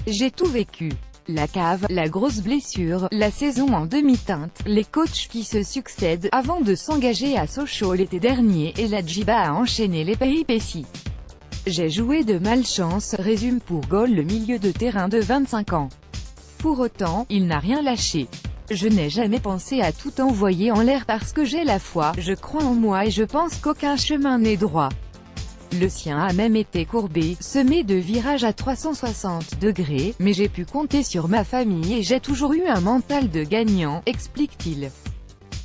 J'ai tout vécu. La cave, la grosse blessure, la saison en demi-teinte, les coachs qui se succèdent, avant de s'engager à Sochaux l'été dernier, et la Djiba a enchaîné les péripéties. J'ai joué de malchance, résume pour Goal le milieu de terrain de 25 ans. Pour autant, il n'a rien lâché. Je n'ai jamais pensé à tout envoyer en l'air parce que j'ai la foi, je crois en moi et je pense qu'aucun chemin n'est droit. Le sien a même été courbé, semé de virages à 360 degrés, mais j'ai pu compter sur ma famille et j'ai toujours eu un mental de gagnant, explique-t-il.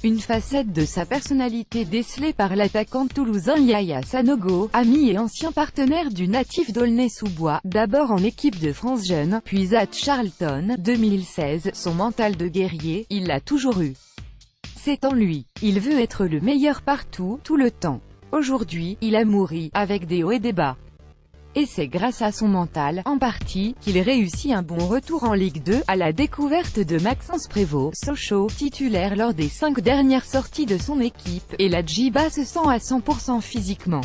Une facette de sa personnalité décelée par l'attaquant toulousain Yaya Sanogo, ami et ancien partenaire du natif d'Aulnay-sous-Bois, d'abord en équipe de France jeune, puis à Charlton, 2016, son mental de guerrier, il l'a toujours eu. C'est en lui. Il veut être le meilleur partout, tout le temps. Aujourd'hui, il a mouru, avec des hauts et des bas. Et c'est grâce à son mental, en partie, qu'il réussit un bon retour en Ligue 2, à la découverte de Maxence Prévost, Sochaux, titulaire lors des 5 dernières sorties de son équipe, et la Djiba se sent à 100% physiquement.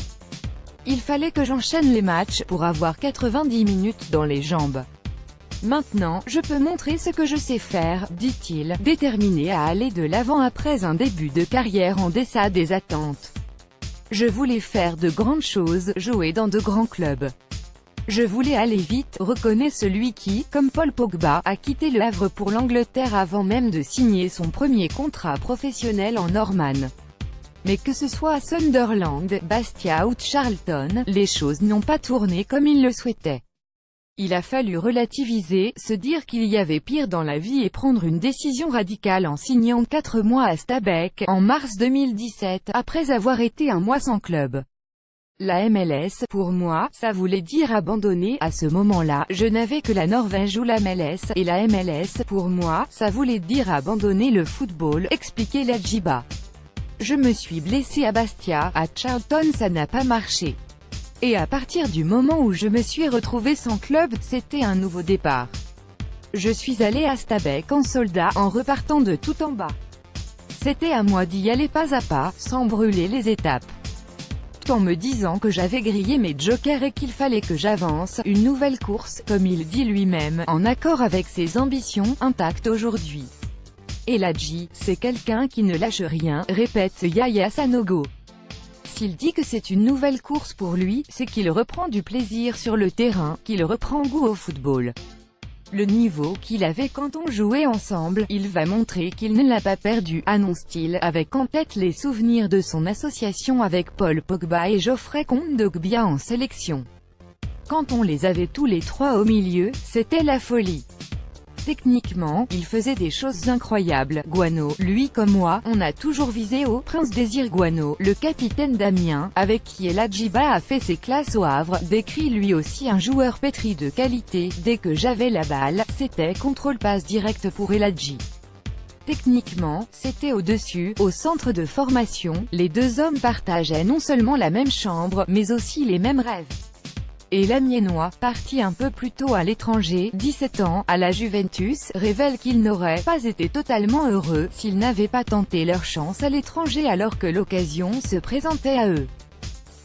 Il fallait que j'enchaîne les matchs, pour avoir 90 minutes dans les jambes. Maintenant, je peux montrer ce que je sais faire, dit-il, déterminé à aller de l'avant après un début de carrière en deçà des attentes. Je voulais faire de grandes choses, jouer dans de grands clubs. Je voulais aller vite, reconnaît celui qui, comme Paul Pogba, a quitté le Havre pour l'Angleterre avant même de signer son premier contrat professionnel en Norman. Mais que ce soit à Sunderland, Bastia ou Charlton, les choses n'ont pas tourné comme il le souhaitait. Il a fallu relativiser, se dire qu'il y avait pire dans la vie et prendre une décision radicale en signant 4 mois à Stabæk, en mars 2017, après avoir été un mois sans club. La MLS, pour moi, ça voulait dire abandonner. À ce moment-là, je n'avais que la Norvège ou la MLS, et la MLS, pour moi, ça voulait dire abandonner le football, expliquait la Djiba. Je me suis blessé à Bastia, à Charlton ça n'a pas marché. Et à partir du moment où je me suis retrouvé sans club, c'était un nouveau départ. Je suis allé à Stabæk en soldat, en repartant de tout en bas. C'était à moi d'y aller pas à pas, sans brûler les étapes. Tout en me disant que j'avais grillé mes jokers et qu'il fallait que j'avance, une nouvelle course, comme il dit lui-même, en accord avec ses ambitions, intactes aujourd'hui. Et la Dji, c'est quelqu'un qui ne lâche rien, répète Yaya Sanogo. S'il dit que c'est une nouvelle course pour lui, c'est qu'il reprend du plaisir sur le terrain, qu'il reprend goût au football. Le niveau qu'il avait quand on jouait ensemble, il va montrer qu'il ne l'a pas perdu, annonce-t-il, avec en tête les souvenirs de son association avec Paul Pogba et Geoffrey Kondogbia en sélection. Quand on les avait tous les trois au milieu, c'était la folie. Techniquement, il faisait des choses incroyables. Guano, lui comme moi, on a toujours visé au Prince Désir Guano, le capitaine d'Amiens, avec qui la Djiba a fait ses classes au Havre, décrit lui aussi un joueur pétri de qualité. Dès que j'avais la balle, c'était contrôle-passe direct pour Eladji. Techniquement, c'était au-dessus, au centre de formation, les deux hommes partageaient non seulement la même chambre, mais aussi les mêmes rêves. Et l'Amiénois, parti un peu plus tôt à l'étranger, 17 ans, à la Juventus, révèle qu'ils n'auraient pas été totalement heureux, s'ils n'avaient pas tenté leur chance à l'étranger alors que l'occasion se présentait à eux.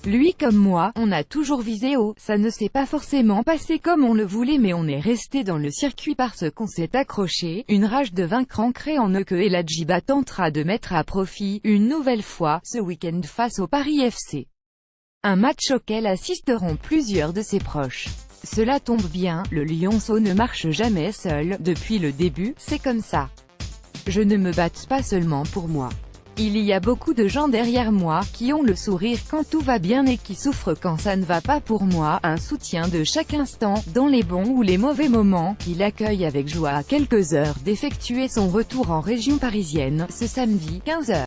Lui comme moi, on a toujours visé haut, ça ne s'est pas forcément passé comme on le voulait mais on est resté dans le circuit parce qu'on s'est accroché, une rage de vaincre ancrée en eux que la Djiba tentera de mettre à profit, une nouvelle fois, ce week-end face au Paris FC. Un match auquel assisteront plusieurs de ses proches. Cela tombe bien, le lionceau ne marche jamais seul, depuis le début, c'est comme ça. Je ne me batte pas seulement pour moi. Il y a beaucoup de gens derrière moi, qui ont le sourire quand tout va bien et qui souffrent quand ça ne va pas pour moi, un soutien de chaque instant, dans les bons ou les mauvais moments. Il accueille avec joie à quelques heures d'effectuer son retour en région parisienne, ce samedi, 15 h.